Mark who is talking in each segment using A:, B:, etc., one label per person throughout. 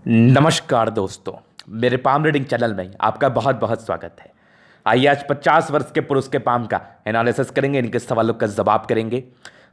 A: नमस्कार दोस्तों, मेरे पाम रीडिंग चैनल में आपका बहुत बहुत स्वागत है। आइए आज 50 वर्ष के पुरुष के पाम का एनालिसिस करेंगे, इनके सवालों का जवाब करेंगे।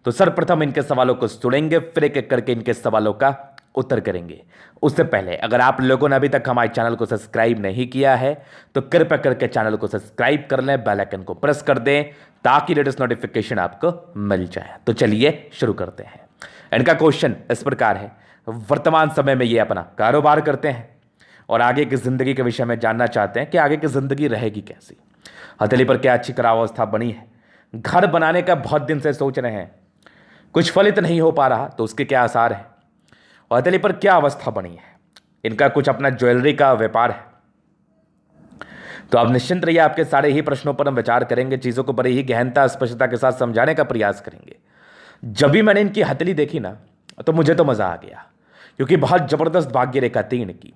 A: तो सर्वप्रथम इनके सवालों को सुनेंगे, फिर एक एक करके इनके सवालों का उत्तर करेंगे। उससे पहले अगर आप लोगों ने अभी तक हमारे चैनल को सब्सक्राइब नहीं किया है तो कृपया करके चैनल को सब्सक्राइब कर लें, बेल आइकन को प्रेस कर दें ताकि लेटेस्ट नोटिफिकेशन आपको मिल जाए। तो चलिए शुरू करते हैं। इनका क्वेश्चन इस प्रकार है, वर्तमान समय में ये अपना कारोबार करते हैं और आगे की जिंदगी के विषय में जानना चाहते हैं कि आगे की जिंदगी रहेगी कैसी। हथेली पर क्या अच्छी करावस्था बनी है, घर बनाने का बहुत दिन से सोच रहे हैं, कुछ फलित नहीं हो पा रहा तो उसके क्या आसार हैं, और हथेली पर क्या अवस्था बनी है। इनका कुछ अपना ज्वेलरी का व्यापार है। तो आप निश्चिंत रहिए, आपके सारे ही प्रश्नों पर हम विचार करेंगे, चीज़ों को बड़ी ही गहनता स्पष्टता के साथ समझाने का प्रयास करेंगे। जब भी मैंने इनकी हथेली देखी ना तो मुझे तो मज़ा आ गया, क्योंकि बहुत ज़बरदस्त भाग्य रेखा थी इनकी,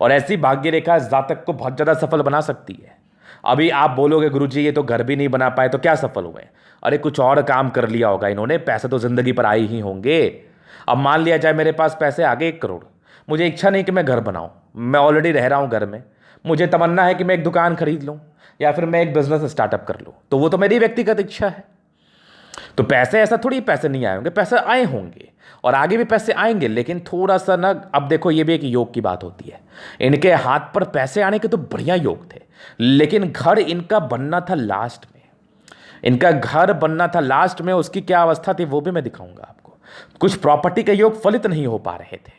A: और ऐसी भाग्य रेखा जातक को बहुत ज़्यादा सफल बना सकती है। अभी आप बोलोगे गुरुजी ये तो घर भी नहीं बना पाए तो क्या सफल हुए? अरे कुछ और काम कर लिया होगा इन्होंने, पैसे तो ज़िंदगी पर आए ही होंगे। अब मान लिया जाए मेरे पास पैसे आ गए 1 करोड़, मुझे इच्छा नहीं कि मैं घर बनाऊँ, मैं ऑलरेडी रह रहा हूँ घर में, मुझे तमन्ना है कि मैं एक दुकान खरीद लूँ या फिर मैं एक बिजनेस स्टार्टअप कर लूँ, तो वो तो मेरी व्यक्तिगत इच्छा है। तो पैसे ऐसा थोड़ी पैसे नहीं आए होंगे, पैसे आए होंगे और आगे भी पैसे आएंगे, लेकिन थोड़ा सा ना, अब देखो ये भी एक योग की बात होती है। इनके हाथ पर पैसे आने के तो बढ़िया योग थे, लेकिन घर इनका बनना था लास्ट में। इनका घर बनना था लास्ट में, उसकी क्या अवस्था थी वो भी मैं दिखाऊंगा आपको। कुछ प्रॉपर्टी के योग फलित नहीं हो पा रहे थे,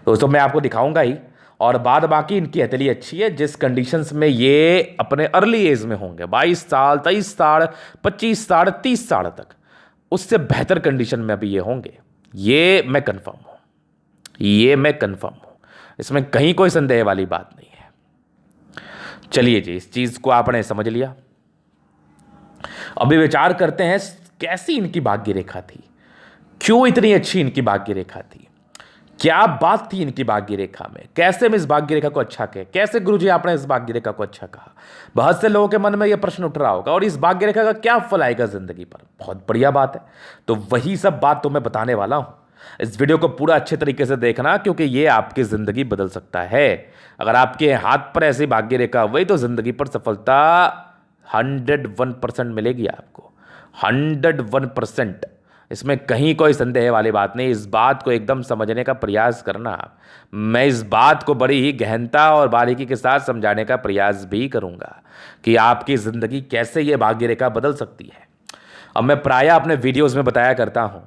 A: दोस्तों मैं आपको दिखाऊंगा ही। और बाद बाकी इनकी हथेली अच्छी है, जिस कंडीशंस में ये अपने अर्ली एज में होंगे, 22 साल, 23 साल, 25 साल, 30 साल तक, उससे बेहतर कंडीशन में अभी ये होंगे, ये मैं कंफर्म हूं, ये मैं कंफर्म हूं, इसमें कहीं कोई संदेह वाली बात नहीं है। चलिए जी, इस चीज को आपने समझ लिया। अभी विचार करते हैं कैसी इनकी भाग्य रेखा थी, क्यों इतनी अच्छी इनकी भाग्य रेखा थी, क्या बात थी इनकी भाग्य रेखा में, कैसे हम इस भाग्य रेखा को अच्छा कहें, कैसे गुरुजी आपने इस भाग्य रेखा को अच्छा कहा। बहुत से लोगों के मन में यह प्रश्न उठ रहा होगा, और इस भाग्य रेखा का क्या फल आएगा जिंदगी पर। बहुत बढ़िया बात है, तो वही सब बात तो मैं बताने वाला हूं। इस वीडियो को पूरा अच्छे तरीके से देखना, क्योंकि ये आपकी जिंदगी बदल सकता है। अगर आपके हाथ पर ऐसी भाग्य रेखा हुई तो जिंदगी पर सफलता 101% मिलेगी आपको, 101%। इसमें कहीं कोई संदेह वाली बात नहीं। इस बात को एकदम समझने का प्रयास करना। मैं इस बात को बड़ी ही गहनता और बारीकी के साथ समझाने का प्रयास भी करूंगा कि आपकी ज़िंदगी कैसे ये भाग्य रेखा बदल सकती है। अब मैं प्रायः अपने वीडियोस में बताया करता हूं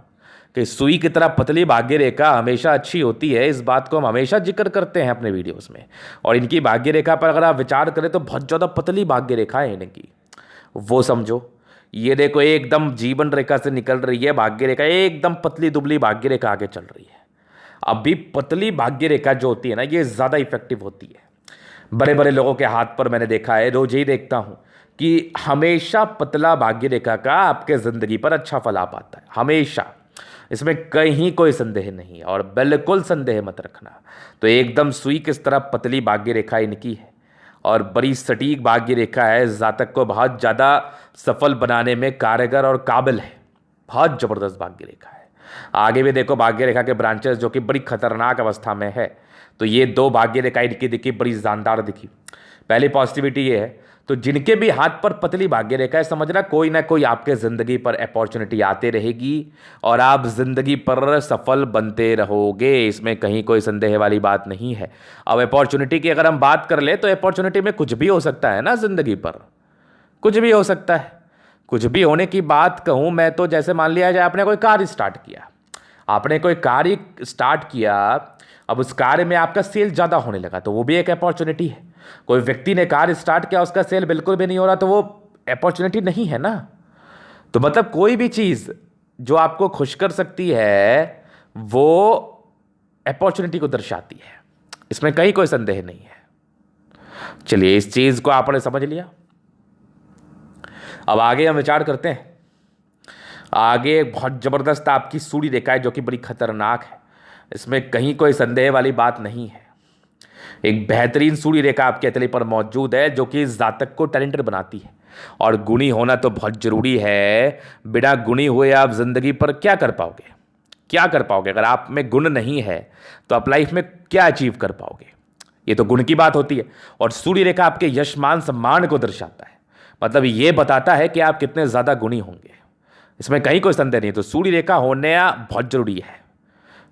A: कि सुई की तरह पतली भाग्य रेखा हमेशा अच्छी होती है। इस बात को हम हमेशा जिक्र करते हैं अपने वीडियोस में। और इनकी भाग्य रेखा पर अगर आप विचार करें तो बहुत ज़्यादा पतली भाग्य रेखा है इनकी, वो समझो। ये देखो एकदम जीवन रेखा से निकल रही है भाग्य रेखा, एकदम पतली दुबली भाग्य रेखा आगे चल रही है। अभी पतली भाग्य रेखा जो होती है ना, ये ज़्यादा इफेक्टिव होती है। बड़े बड़े लोगों के हाथ पर मैंने देखा है, रोज ही देखता हूं कि हमेशा पतला भाग्य रेखा का आपके ज़िंदगी पर अच्छा फल आ पाता है, हमेशा। इसमें कहीं कोई संदेह नहीं है, और बिल्कुल संदेह मत रखना। तो एकदम सुई किस तरह पतली भाग्य रेखा इनकी है, और बड़ी सटीक भाग्य रेखा है, जातक को बहुत ज़्यादा सफल बनाने में कारगर और काबिल है। बहुत ज़बरदस्त भाग्य रेखा है। आगे भी देखो भाग्य रेखा के ब्रांचेस जो कि बड़ी खतरनाक अवस्था में है। तो ये 2 भाग्य रेखा इनकी दिखी, बड़ी जानदार दिखी। पहली पॉजिटिविटी ये है, तो जिनके भी हाथ पर पतली भाग्य रेखा है, समझना कोई ना कोई आपके ज़िंदगी पर अपॉर्चुनिटी आते रहेगी और आप ज़िंदगी पर सफल बनते रहोगे। इसमें कहीं कोई संदेह वाली बात नहीं है। अब अपॉर्चुनिटी की अगर हम बात कर ले तो अपॉर्चुनिटी में कुछ भी हो सकता है ना, ज़िंदगी पर कुछ भी हो सकता है। कुछ भी होने की बात कहूँ मैं तो, जैसे मान लिया जाए आपने कोई कार्य स्टार्ट किया, आपने कोई कार्य स्टार्ट किया, अब उस कार्य में आपका सेल ज़्यादा होने लगा तो वो भी एक अपॉर्चुनिटी है। कोई व्यक्ति ने कार्य स्टार्ट किया, उसका सेल बिल्कुल भी नहीं हो रहा तो वो अपॉर्चुनिटी नहीं है ना। तो मतलब कोई भी चीज़ जो आपको खुश कर सकती है वो अपॉर्चुनिटी को दर्शाती है, इसमें कहीं कोई संदेह नहीं है। चलिए, इस चीज़ को आपने समझ लिया। अब आगे हम विचार करते हैं। आगे बहुत ज़बरदस्त आपकी सूड़ी रेखा है जो कि बड़ी खतरनाक है, इसमें कहीं कोई संदेह वाली बात नहीं है। एक बेहतरीन सूड़ी रेखा आपके हथेली पर मौजूद है जो कि इस जातक को टैलेंटेड बनाती है, और गुणी होना तो बहुत जरूरी है। बिना गुणी हुए आप जिंदगी पर क्या कर पाओगे, क्या कर पाओगे? अगर आप में गुण नहीं है तो आप लाइफ में क्या अचीव कर पाओगे? ये तो गुण की बात होती है। और सूर्य रेखा आपके यश मान सम्मान को दर्शाता है, मतलब ये बताता है कि आप कितने ज्यादा गुणी होंगे, इसमें कहीं कोई संदेह नहीं। तो सूर्य रेखा होना बहुत जरूरी है,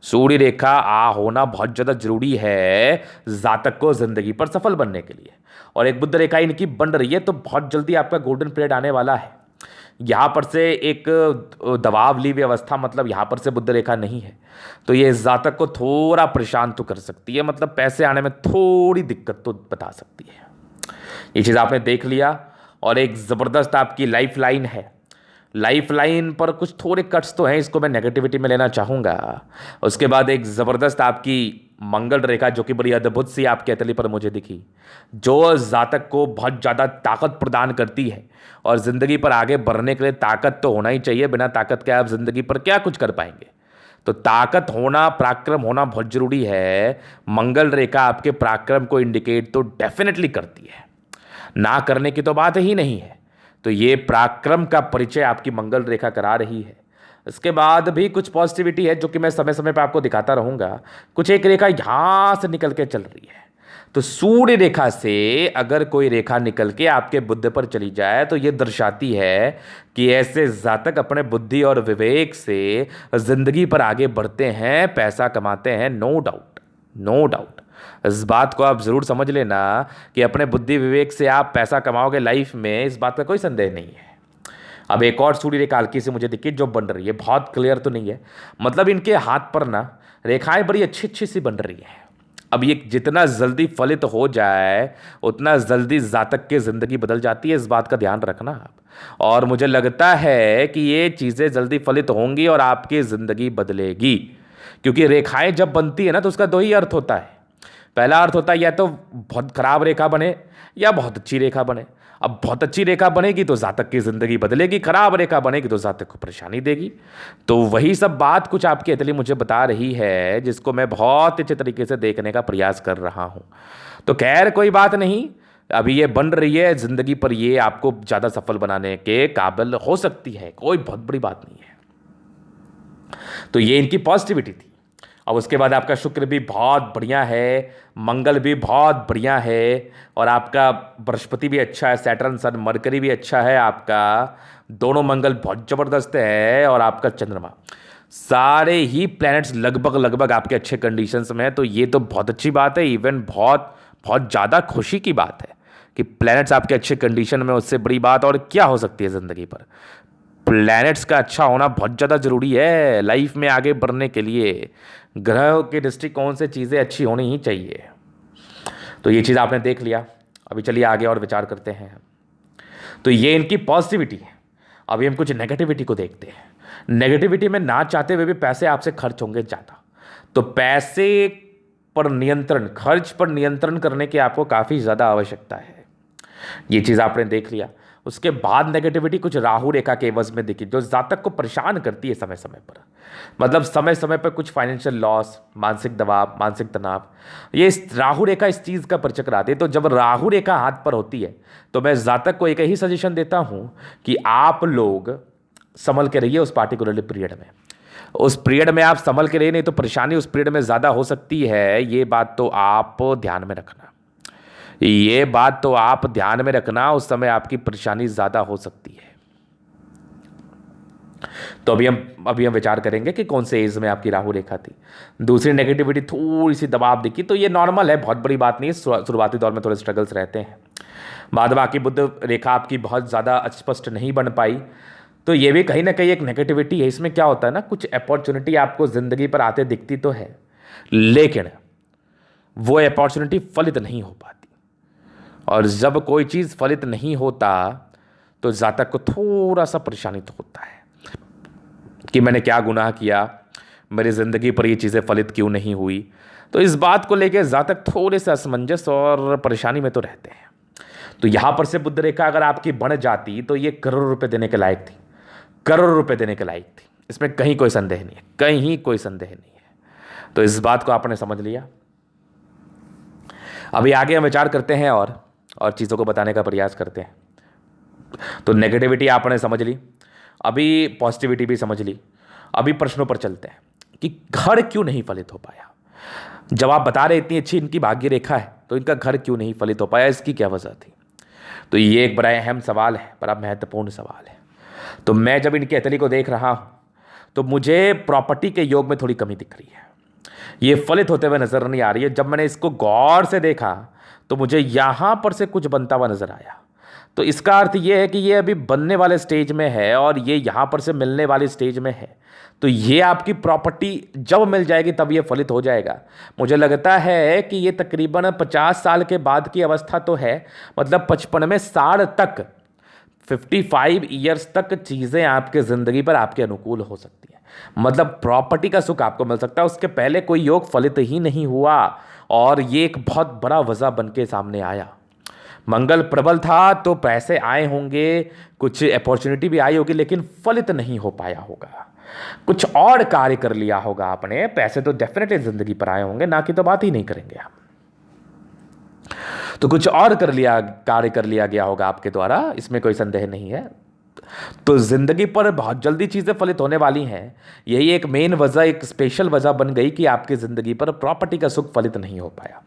A: सूर्य रेखा होना बहुत ज़्यादा जरूरी है जातक को जिंदगी पर सफल बनने के लिए। और एक बुध रेखा इनकी बन रही है तो बहुत जल्दी आपका गोल्डन पीरियड आने वाला है। यहाँ पर से एक दबाव ली हुई अवस्था, मतलब यहाँ पर से बुध रेखा नहीं है तो ये जातक को थोड़ा परेशान तो कर सकती है, मतलब पैसे आने में थोड़ी दिक्कत तो बता सकती है। ये चीज़ आपने देख लिया। और एक ज़बरदस्त आपकी लाइफ लाइन है, लाइफ लाइन पर कुछ थोड़े कट्स तो हैं, इसको मैं नेगेटिविटी में लेना चाहूँगा। उसके बाद एक ज़बरदस्त आपकी मंगल रेखा जो कि बड़ी अद्भुत सी आपके हथेली पर मुझे दिखी, जो जातक को बहुत ज़्यादा ताकत प्रदान करती है। और ज़िंदगी पर आगे बढ़ने के लिए ताकत तो होना ही चाहिए, बिना ताकत के आप ज़िंदगी पर क्या कुछ कर पाएंगे। तो ताकत होना, पराक्रम होना बहुत ज़रूरी है। मंगल रेखा आपके पराक्रम को इंडिकेट तो डेफिनेटली करती है, ना करने की तो बात ही नहीं है। तो ये पराक्रम का परिचय आपकी मंगल रेखा करा रही है। इसके बाद भी कुछ पॉजिटिविटी है जो कि मैं समय समय पर आपको दिखाता रहूँगा। कुछ एक रेखा यहाँ से निकल के चल रही है, तो सूर्य रेखा से अगर कोई रेखा निकल के आपके बुद्ध पर चली जाए तो ये दर्शाती है कि ऐसे जातक अपने बुद्धि और विवेक से जिंदगी पर आगे बढ़ते हैं, पैसा कमाते हैं। नो डाउट, नो डाउट, इस बात को आप ज़रूर समझ लेना कि अपने बुद्धि विवेक से आप पैसा कमाओगे लाइफ में, इस बात का कोई संदेह नहीं है। अब एक और सूर्य रेखा हल्की से मुझे दिखी जो बन रही है, बहुत क्लियर तो नहीं है, मतलब इनके हाथ पर ना रेखाएं बड़ी अच्छी अच्छी सी बन रही हैं। अब ये जितना जल्दी फलित हो जाए उतना जल्दी जातक की ज़िंदगी बदल जाती है, इस बात का ध्यान रखना आप। और मुझे लगता है कि ये चीज़ें जल्दी फलित होंगी और आपकी ज़िंदगी बदलेगी, क्योंकि रेखाएं जब बनती है ना तो उसका दो ही अर्थ होता है। पहला अर्थ होता है या तो बहुत खराब रेखा बने या बहुत अच्छी रेखा बने। अब बहुत अच्छी रेखा बनेगी तो जातक की जिंदगी बदलेगी, खराब रेखा बनेगी तो जातक को परेशानी देगी। तो वही सब बात कुछ आपकी हथेली मुझे बता रही है, जिसको मैं बहुत अच्छे तरीके से देखने का प्रयास कर रहा हूं। तो खैर कोई बात नहीं, अभी ये बन रही है जिंदगी पर, ये आपको ज़्यादा सफल बनाने के काबिल हो सकती है, कोई बहुत बड़ी बात नहीं है। तो ये इनकी पॉजिटिविटी थी। अब उसके बाद आपका शुक्र भी बहुत बढ़िया है, मंगल भी बहुत बढ़िया है, और आपका बृहस्पति भी अच्छा है, सैटर्न सन मरकरी भी अच्छा है आपका, दोनों मंगल बहुत ज़बरदस्त है, और आपका चंद्रमा, सारे ही प्लैनेट्स लगभग लगभग आपके अच्छे कंडीशंस में है। तो ये तो बहुत अच्छी बात है, इवन बहुत बहुत ज़्यादा खुशी की बात है कि प्लैनेट्स आपके अच्छे कंडीशन में, उससे बड़ी बात और क्या हो सकती है ज़िंदगी पर। प्लैनेट्स का अच्छा होना बहुत ज़्यादा ज़रूरी है लाइफ में आगे बढ़ने के लिए। ग्रह के दृष्टिकोण से चीज़ें अच्छी होनी ही चाहिए। तो ये चीज़ आपने देख लिया। अभी चलिए आगे और विचार करते हैं। तो ये इनकी पॉजिटिविटी है। अभी हम कुछ नेगेटिविटी को देखते हैं। नेगेटिविटी में ना चाहते हुए भी पैसे आपसे खर्च होंगे ज़्यादा, तो पैसे पर नियंत्रण, खर्च पर नियंत्रण करने की आपको काफ़ी ज़्यादा आवश्यकता है। ये चीज़ आपने देख लिया। उसके बाद नेगेटिविटी कुछ राहु रेखा के एवज में दिखी, जो जातक को परेशान करती है समय समय पर, मतलब समय समय पर कुछ फाइनेंशियल लॉस, मानसिक दबाव, मानसिक तनाव। ये राहु रेखा इस चीज़ का परिचय कराती है। तो जब राहु रेखा हाथ पर होती है तो मैं जातक को एक ही सजेशन देता हूँ कि आप लोग संभल के रहिए उस पार्टिकुलर पीरियड में। उस पीरियड में आप संभल के रहिए, नहीं तो परेशानी उस पीरियड में ज़्यादा हो सकती है। ये बात तो आप ध्यान में रखना, ये बात तो आप ध्यान में रखना, उस समय आपकी परेशानी ज़्यादा हो सकती है। तो अभी हम विचार करेंगे कि कौन से एज में आपकी राहु रेखा थी। दूसरी नेगेटिविटी, थोड़ी सी दबाव दिखी, तो ये नॉर्मल है, बहुत बड़ी बात नहीं है। शुरुआती दौर में थोड़े स्ट्रगल्स रहते हैं। बाद बाकी बुध रेखा आपकी बहुत ज़्यादा स्पष्ट नहीं बन पाई, तो ये भी कहीं ना कहीं एक नेगेटिविटी है। इसमें क्या होता है ना, कुछ अपॉर्चुनिटी आपको ज़िंदगी पर आते दिखती तो है, लेकिन वो अपॉर्चुनिटी फलित नहीं हो पाती। और जब कोई चीज़ फलित नहीं होता तो जातक को थोड़ा सा परेशानी तो होता है कि मैंने क्या गुनाह किया, मेरी ज़िंदगी पर ये चीज़ें फलित क्यों नहीं हुई। तो इस बात को लेकर जातक थोड़े से असमंजस और परेशानी में तो रहते हैं। तो यहाँ पर से बुध रेखा अगर आपकी बन जाती तो ये करोड़ रुपए देने के लायक थी, करोड़ रुपए देने के लायक थी, इसमें कहीं कोई संदेह नहीं है, कहीं कोई संदेह नहीं है। तो इस बात को आपने समझ लिया। अभी आगे हम विचार करते हैं और चीज़ों को बताने का प्रयास करते हैं। तो नेगेटिविटी आपने समझ ली, अभी पॉजिटिविटी भी समझ ली। अभी प्रश्नों पर चलते हैं। कि घर क्यों नहीं फलित हो पाया। जब आप बता रहे इतनी अच्छी इनकी भाग्य रेखा है तो इनका घर क्यों नहीं फलित हो पाया, इसकी क्या वजह थी। तो ये एक बड़ा अहम सवाल है, बड़ा महत्वपूर्ण सवाल है। तो मैं जब इनके अतली को देख रहा हूं तो मुझे प्रॉपर्टी के योग में थोड़ी कमी दिख रही है, ये फलित होते हुए नजर नहीं आ रही है। जब मैंने इसको गौर से देखा तो मुझे यहां पर से कुछ बनता हुआ नजर आया। तो इसका अर्थ ये है कि ये अभी बनने वाले स्टेज में है और ये यहां पर से मिलने वाली स्टेज में है। तो ये आपकी प्रॉपर्टी जब मिल जाएगी तब ये फलित हो जाएगा। मुझे लगता है कि ये तकरीबन 50 साल के बाद की अवस्था तो है, मतलब 55 में 60 तक, 55 ईयर्स तक चीज़ें आपके ज़िंदगी पर आपके अनुकूल हो सकती हैं। मतलब प्रॉपर्टी का सुख आपको मिल सकता है। उसके पहले कोई योग फलित ही नहीं हुआ और ये एक बहुत बड़ा वजह बन के सामने आया। मंगल प्रबल था तो पैसे आए होंगे, कुछ अपॉर्चुनिटी भी आई होगी, लेकिन फलित नहीं हो पाया होगा। कुछ और कार्य कर लिया होगा आपने। पैसे तो डेफिनेटली जिंदगी पर आए होंगे, ना कि तो बात ही नहीं करेंगे आप। तो कुछ और कार्य कर लिया गया होगा आपके द्वारा, इसमें कोई संदेह नहीं है। तो जिंदगी पर बहुत जल्दी चीजें फलित होने वाली हैं। यही एक मेन वजह, एक स्पेशल वजह बन गई कि आपकी जिंदगी पर प्रॉपर्टी का सुख फलित नहीं हो पाया।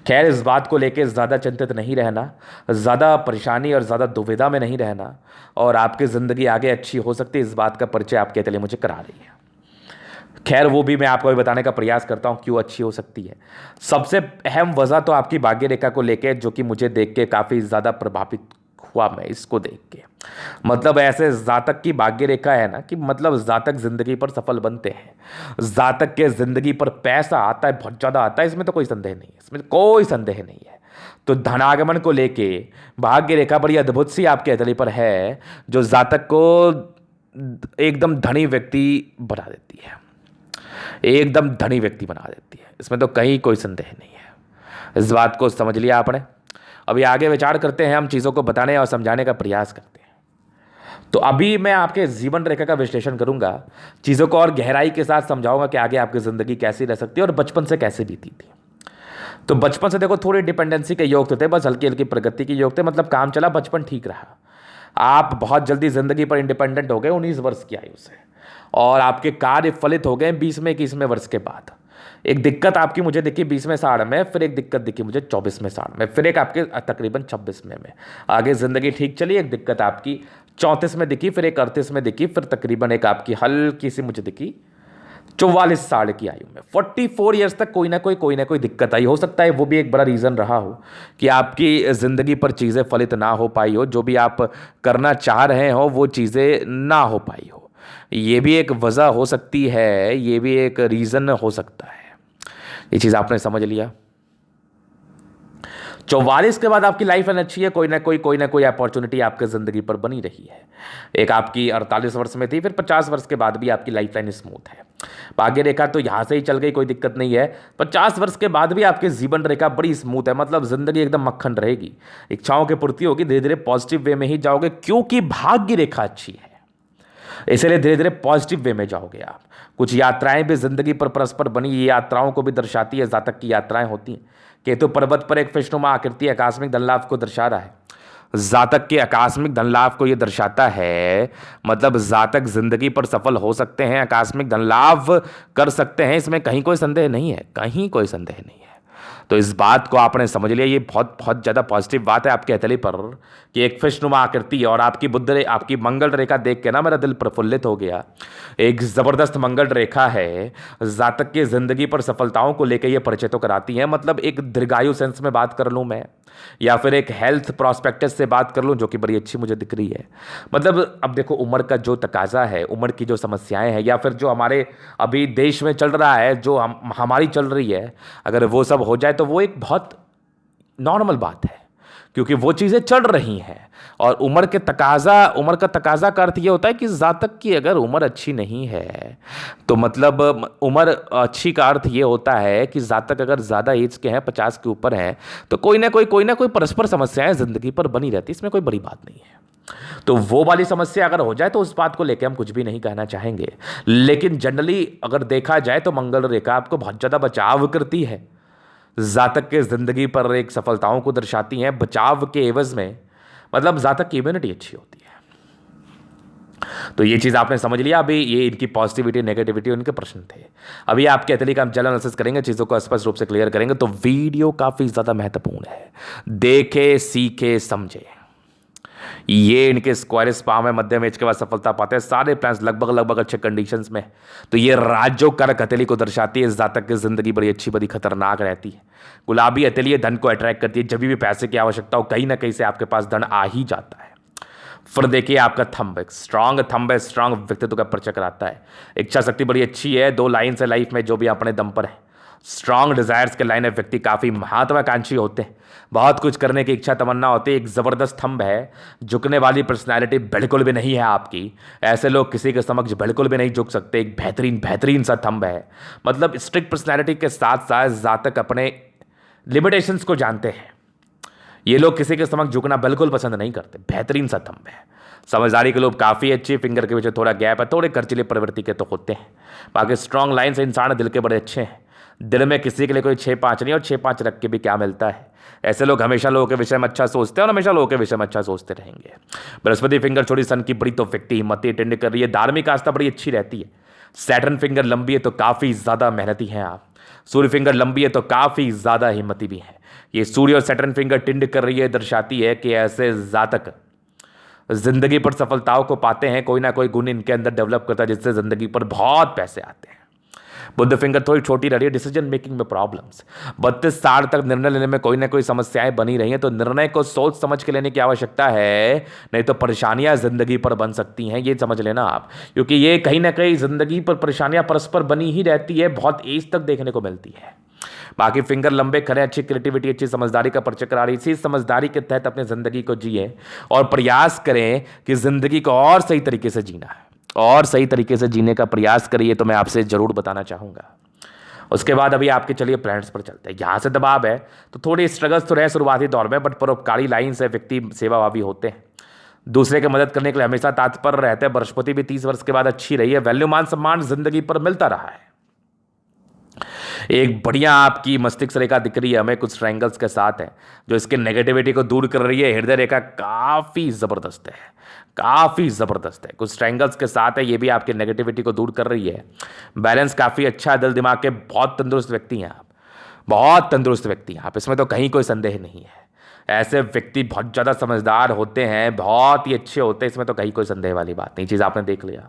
A: खैर, इस बात को लेकर ज़्यादा चिंतित नहीं रहना, ज़्यादा परेशानी और ज़्यादा दुविधा में नहीं रहना, और आपकी ज़िंदगी आगे अच्छी हो सकती है, इस बात का परिचय आपके तले मुझे करा रही है। खैर, वो भी मैं आपको भी बताने का प्रयास करता हूँ क्यों अच्छी हो सकती है। सबसे अहम वजह तो आपकी भाग्य रेखा को लेकर, जो कि मुझे देख के काफ़ी ज़्यादा प्रभावित हुआ मैं इसको देख के। मतलब ऐसे जातक की भाग्य रेखा है ना कि मतलब जातक जिंदगी पर सफल बनते हैं, जातक के जिंदगी पर पैसा आता है, बहुत ज़्यादा आता है, इसमें तो कोई संदेह नहीं है, इसमें कोई संदेह नहीं है। तो धनागमन को लेके भाग्य रेखा बड़ी अद्भुत सी आपके अतली पर है, जो जातक को एकदम धनी व्यक्ति बना देती है, एकदम धनी व्यक्ति बना देती है। इसमें तो कहीं कोई संदेह नहीं है। इस बात को समझ लिया आपने। अभी आगे विचार करते हैं, हम चीज़ों को बताने और समझाने का प्रयास करते हैं। तो अभी मैं आपके जीवन रेखा का विश्लेषण करूंगा, चीज़ों को और गहराई के साथ समझाऊंगा कि आगे आपकी ज़िंदगी कैसी रह सकती है और बचपन से कैसे बीती थी। तो बचपन से देखो थोड़ी डिपेंडेंसी के योग तो थे, बस हल्की हल्की प्रगति के योग थे, मतलब काम चला, बचपन ठीक रहा। आप बहुत जल्दी ज़िंदगी पर इंडिपेंडेंट हो गए 19 वर्ष की आयु से, और आपके कार्य फलित हो गए 20वें 21वें वर्ष के बाद। एक दिक्कत आपकी मुझे दिखी 20वें साढ़ में, फिर एक दिक्कत दिखी मुझे 24वें साढ़ में, फिर एक आपके तकरीबन 26वें में। आगे ज़िंदगी ठीक चली, एक दिक्कत आपकी 34 में दिखी, फिर एक 38 में दिखी, फिर तकरीबन एक आपकी हल्की सी मुझे दिखी 44 साल की आयु में। 44 ईयर्स तक कोई ना कोई दिक्कत आई। हो सकता है वो भी एक बड़ा रीज़न रहा हो कि आपकी ज़िंदगी पर चीज़ें फलित ना हो पाई हो, जो भी आप करना चाह रहे हो वो चीज़ें ना हो पाई हो। ये भी एक वजह हो सकती है, ये भी एक रीज़न हो सकता है। ये चीज़ आपने समझ लिया। 44 के बाद आपकी लाइफ लाइन अच्छी है, कोई ना कोई अपॉर्चुनिटी आपके ज़िंदगी पर बनी रही है। एक आपकी 48 वर्ष में थी, फिर 50 वर्ष के बाद भी आपकी लाइफ लाइन स्मूथ है। भाग्य रेखा तो यहाँ से ही चल गई, कोई दिक्कत नहीं है। 50 वर्ष के बाद भी आपकी जीवन रेखा बड़ी स्मूथ है, मतलब ज़िंदगी एकदम मक्खन रहेगी, इच्छाओं की पूर्ति होगी, धीरे धीरे पॉजिटिव वे में ही जाओगे, क्योंकि भाग्य रेखा अच्छी है, इसलिए धीरे धीरे पॉजिटिव वे में जाओगे आप। कुछ यात्राएं भी जिंदगी पर परस्पर बनी, ये यात्राओं को भी दर्शाती है, जातक की यात्राएं होती हैं। केतु पर्वत पर एक फिशनुमा आकृति आकस्मिक धन लाभ को दर्शा रहा है। जातक के आकस्मिक धन लाभ को यह दर्शाता है, मतलब जातक जिंदगी पर सफल हो सकते हैं, आकस्मिक धन लाभ कर सकते हैं, इसमें कहीं कोई संदेह नहीं है, कहीं कोई संदेह नहीं है। तो इस बात को आपने समझ लिया, ये बहुत बहुत ज़्यादा पॉजिटिव बात है आपके हथेली पर कि एक फिशनुमा आकृति और आपकी आपकी मंगल रेखा देख के ना मेरा दिल प्रफुल्लित हो गया। एक ज़बरदस्त मंगल रेखा है, जातक की ज़िंदगी पर सफलताओं को लेकर ये परिचय तो कराती है। मतलब एक दीर्घायु सेंस में बात कर लूँ मैं, या फिर एक हेल्थ प्रोस्पेक्टस से बात कर लूँ, जो कि बड़ी अच्छी मुझे दिख रही है। मतलब अब देखो उम्र का जो तकाजा है, उम्र की जो समस्याएं हैं, या फिर जो हमारे अभी देश में चल रहा है, जो हमारी चल रही है, अगर वो सब हो जाए तो वो एक बहुत नॉर्मल बात है, क्योंकि वो चीज़ें चल रही हैं। और उम्र का तकाजा का अर्थ ये होता है कि जातक की अगर उम्र अच्छी नहीं है, तो मतलब उम्र अच्छी का अर्थ ये होता है कि जातक अगर ज़्यादा एज के हैं, 50 के ऊपर हैं, तो कोई ना कोई परस्पर समस्याएं ज़िंदगी पर बनी रहती, इसमें कोई बड़ी बात नहीं है। तो वो वाली समस्या अगर हो जाए तो उस बात को लेकर हम कुछ भी नहीं कहना चाहेंगे, लेकिन जनरली अगर देखा जाए तो मंगल रेखा आपको बहुत ज़्यादा बचाव करती है, जातक के ज़िंदगी पर एक सफलताओं को दर्शाती हैं। बचाव के एवज में मतलब जातक की इम्यूनिटी अच्छी होती है। तो ये चीज़ आपने समझ लिया। अभी ये इनकी पॉजिटिविटी नेगेटिविटी उनके प्रश्न थे। अभी आपके अतली का हम चैनल एनालिसिस करेंगे, चीज़ों को स्पष्ट रूप से क्लियर करेंगे। तो वीडियो काफ़ी ज़्यादा महत्वपूर्ण है, देखे सीखे समझे। ये इनके स्क्वायर स्पाम है, मध्यम एज के बाद सफलता पाते हैं, सारे प्लान्स लगभग अच्छे कंडीशंस में। तो ये राजो कारक हथेली को दर्शाती है। इस जातक की जिंदगी बड़ी अच्छी बड़ी खतरनाक रहती है। गुलाबी हथेली धन को अट्रैक्ट करती है। जब भी पैसे की आवश्यकता हो कहीं ना कहीं से आपके पास धन आ ही जाता है। फिर देखिए आपका थंब, स्ट्रांग थंब है, स्ट्रांग व्यक्तित्व का परिचय कराता है। इच्छा शक्ति बड़ी अच्छी है, 2 लाइन है लाइफ में जो भी अपने दम पर है। स्ट्रांग डिजायर्स के लाइन है, व्यक्ति काफी महत्वाकांक्षी होते हैं, बहुत कुछ करने की इच्छा तमन्ना होती है। एक जबरदस्त थंब है, झुकने वाली पर्सनैलिटी बिल्कुल भी नहीं है आपकी। ऐसे लोग किसी के समक्ष बिल्कुल भी नहीं झुक सकते। एक बेहतरीन सा थंब है। मतलब स्ट्रिक्ट पर्सनैलिटी के साथ साथ जातक अपने लिमिटेशंस को जानते हैं। ये लोग किसी के समक्ष झुकना बिल्कुल पसंद नहीं करते। बेहतरीन सा थंब है। समझदारी के लोग काफ़ी अच्छी, फिंगर के पीछे थोड़ा गैप है, थोड़े खर्चीले प्रवृत्ति के तो होते हैं। बाकी स्ट्रांग लाइन से इंसान दिल के बड़े अच्छे हैं। दिल में किसी के लिए कोई 6-5 नहीं, और 6-5 रख के भी क्या मिलता है। ऐसे लोग हमेशा लोगों के विषय में अच्छा सोचते हैं और हमेशा लोगों के विषय में अच्छा सोचते रहेंगे। बृहस्पति फिंगर छोटी सन की बड़ी तो व्यक्ति हिम्मती अटेंड कर रही है। धार्मिक आस्था बड़ी अच्छी रहती है। सैटर्न फिंगर लंबी है तो काफ़ी ज़्यादा मेहनती हैं आप। सूर्य फिंगर लंबी है तो काफ़ी ज़्यादा हिम्मती भी है। ये सूर्य और सैटर्न फिंगर टिंड कर रही है, दर्शाती है कि ऐसे जातक जिंदगी पर सफलताओं को पाते हैं। कोई ना कोई गुण इनके अंदर डेवलप करता है जिससे जिंदगी पर बहुत पैसे आते हैं। बुद्ध फिंगर थोड़ी छोटी रही है, डिसीजन मेकिंग में प्रॉब्लम्स। 32 साल तक निर्णय लेने में कोई ना कोई समस्याएं बनी रही हैं, तो निर्णय को सोच समझ के लेने की आवश्यकता है, नहीं तो परेशानियां जिंदगी पर बन सकती हैं। ये समझ लेना आप, क्योंकि ये कहीं ना कहीं जिंदगी पर परेशानियां परस्पर बनी ही रहती है, बहुत एज तक देखने को मिलती है। बाकी फिंगर लंबे खड़े, अच्छी क्रिएटिविटी, अच्छी समझदारी का परिचय करा रही। इसी समझदारी के तहत अपनी जिंदगी को जिए और प्रयास करें कि जिंदगी को और सही तरीके से जीना है, और सही तरीके से जीने का प्रयास करिए। तो मैं आपसे जरूर बताना चाहूंगा। उसके बाद अभी आपके चलिए प्लैनेट्स पर चलते हैं। यहाँ से दबाव है तो थोड़ी स्ट्रगल्स तो रहे शुरुआती दौर में, बट परोपकारी लाइन से व्यक्ति सेवाभावी होते हैं, दूसरे की मदद करने के लिए हमेशा तत्पर रहते हैं। बृहस्पति भी 30 वर्ष के बाद अच्छी रही है। वैल्यू मान सम्मान जिंदगी पर मिलता रहा है। एक बढ़िया आपकी मस्तिष्क रेखा दिख रही है हमें, कुछ ट्रायंगल्स के साथ है जो इसके नेगेटिविटी को दूर कर रही है। हृदय रेखा काफ़ी ज़बरदस्त है, काफ़ी ज़बरदस्त है, कुछ ट्रायंगल्स के साथ है, ये भी आपके नेगेटिविटी को दूर कर रही है। बैलेंस काफ़ी अच्छा है। दिल दिमाग के बहुत तंदुरुस्त व्यक्ति हैं आप, बहुत तंदुरुस्त व्यक्ति हैं आप, इसमें तो कहीं कोई संदेह नहीं है। ऐसे व्यक्ति बहुत ज़्यादा समझदार होते हैं, बहुत ही अच्छे होते हैं, इसमें तो कहीं कोई संदेह वाली बात नहीं। चीज़ आपने देख लिया।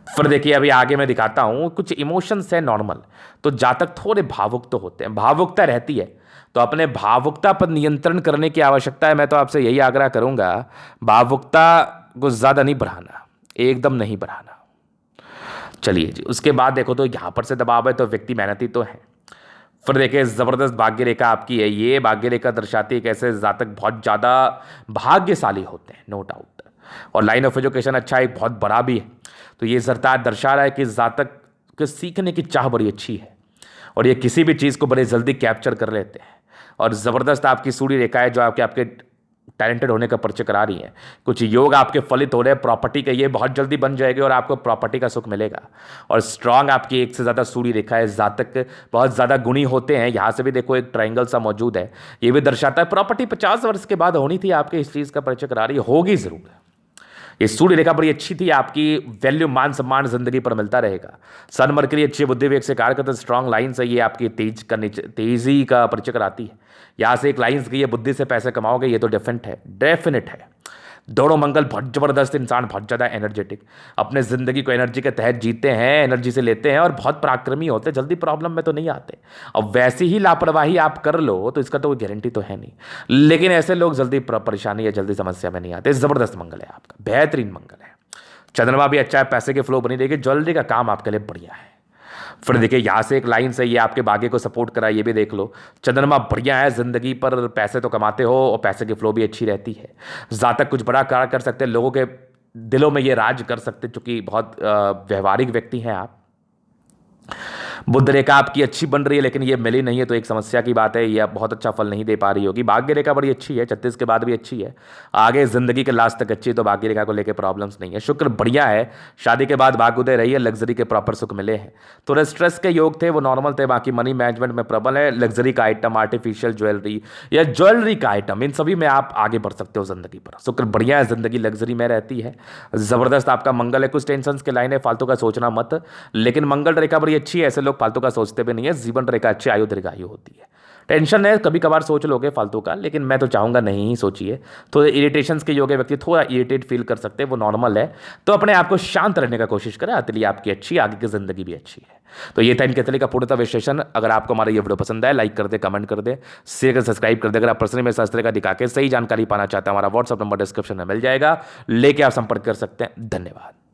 A: फिर देखिए अभी आगे मैं दिखाता हूं, कुछ इमोशंस है नॉर्मल। तो जातक थोड़े भावुक तो होते हैं, भावुकता रहती है, तो अपने भावुकता पर नियंत्रण करने की आवश्यकता है। मैं तो आपसे यही आग्रह करूंगा, भावुकता को ज़्यादा नहीं बढ़ाना, एकदम नहीं बढ़ाना। चलिए जी, उसके बाद देखो तो यहां पर से दबाव है तो व्यक्ति मेहनती तो है। फिर देखिए ज़बरदस्त भाग्य रेखा आपकी है। ये भाग्य रेखा दर्शाती है कैसे जातक बहुत ज़्यादा भाग्यशाली होते हैं, नो डाउट। और लाइन ऑफ एजुकेशन अच्छा है, बहुत बड़ा भी है। तो ये सरताज दर्शा रहा है कि जातक के सीखने की चाह बड़ी अच्छी है और ये किसी भी चीज़ को बड़े जल्दी कैप्चर कर लेते हैं। और ज़बरदस्त आपकी सूर्य रेखा है जो आपके टैलेंटेड होने का परिचय करा रही है। कुछ योग आपके फलित हो रहे हैं, प्रॉपर्टी का ये बहुत जल्दी बन जाएगी और आपको प्रॉपर्टी का सुख मिलेगा। और स्ट्रांग आपकी एक से ज़्यादा सूर्य रेखा है। जातक बहुत ज़्यादा गुणी होते हैं। यहाँ से भी देखो एक ट्रायंगल सा मौजूद है, ये भी दर्शाता है प्रॉपर्टी 50 वर्ष के बाद होनी थी आपके, इस चीज़ का परिचय करा रही है, होगी ज़रूर। ये सूर्य रेखा बड़ी अच्छी थी आपकी। वैल्यू मान सम्मान जिंदगी पर मिलता रहेगा। सन मरकरी अच्छी बुद्धि विवेक से कार्य करते, स्ट्रांग लाइन से ये आपकी तेजी का परिचय कराती है। यहाँ से एक लाइन गई है, बुद्धि से पैसे कमाओगे, ये तो डेफिनेट है। दोनों मंगल बहुत जबरदस्त इंसान, बहुत ज़्यादा एनर्जेटिक, अपने ज़िंदगी को एनर्जी के तहत जीते हैं, एनर्जी से लेते हैं और बहुत पराक्रमी होते हैं, जल्दी प्रॉब्लम में तो नहीं आते। अब वैसी ही लापरवाही आप कर लो तो इसका तो कोई गारंटी तो है नहीं, लेकिन ऐसे लोग जल्दी परेशानी या जल्दी समस्या में नहीं आते। ज़बरदस्त मंगल है आपका, बेहतरीन मंगल है। चंद्रमा भी अच्छा है, पैसे के फ्लो बनी रहेगी, ज्वेलरी का काम आपके लिए बढ़िया है। फिर देखिए यहाँ से एक लाइन से ये आपके भाग्य को सपोर्ट करा, ये भी देख लो। चंद्रमा बढ़िया है, जिंदगी पर पैसे तो कमाते हो और पैसे की फ्लो भी अच्छी रहती है। जातक कुछ बड़ा कार्य कर सकते हैं, लोगों के दिलों में ये राज कर सकते हैं, चूंकि बहुत व्यवहारिक व्यक्ति हैं आप। बुध रेखा आपकी अच्छी बन रही है लेकिन ये मिली नहीं है, तो एक समस्या की बात है, यह बहुत अच्छा फल नहीं दे पा रही होगी। भाग्य रेखा बड़ी अच्छी है, 36 के बाद भी अच्छी है, आगे जिंदगी के लास्ट तक अच्छी है, तो भाग्य रेखा को लेकर प्रॉब्लम्स नहीं है। शुक्र बढ़िया है, शादी के बाद भाग्य उदय रही है, लग्जरी के प्रॉपर सुख मिले हैं। थोड़े स्ट्रेस के योग थे, वो नॉर्मल थे, बाकी मनी मैनेजमेंट में प्रबल है। लग्जरी का आइटम, आर्टिफिशियल ज्वेलरी या ज्वेलरी का आइटम, इन सभी में आप आगे बढ़ सकते हो जिंदगी पर। शुक्र बढ़िया है, जिंदगी लग्जरी में रहती है, जबरदस्त आपका मंगल है। कुछ टेंशन के लाइन है, फालतू का सोचना मत, लेकिन मंगल रेखा बड़ी अच्छी है, ऐसे लोग फालतू का सोचते भी नहीं है। जीवन रेखा अच्छी, आयु दीर्घायु होती है। टेंशन है कभी कभार सोच लोगे फालतू का, लेकिन मैं तो चाहूंगा नहीं ही सोचिए। थोड़े इरिटेशंस के योग है, व्यक्ति थोड़ा इरिटेट फील कर सकते हैं, वो नॉर्मल है, तो अपने आप को शांत रहने का कोशिश करें, अतली आपकी अच्छी, आगे की जिंदगी भी अच्छी है। तो ये था इनके अतली का पूर्णतः विश्लेषण। अगर आपको हमारा ये वीडियो पसंद आए, लाइक कर दे, कमेंट कर दे, शेयर कर, सब्सक्राइब कर दे। अगर आप पर्सनली में शास्त्र का दिखा के सही जानकारी पाना चाहते हैं, हमारा व्हाट्सअप नंबर डिस्क्रिप्शन में मिल जाएगा, लेके आप संपर्क कर सकते हैं। धन्यवाद।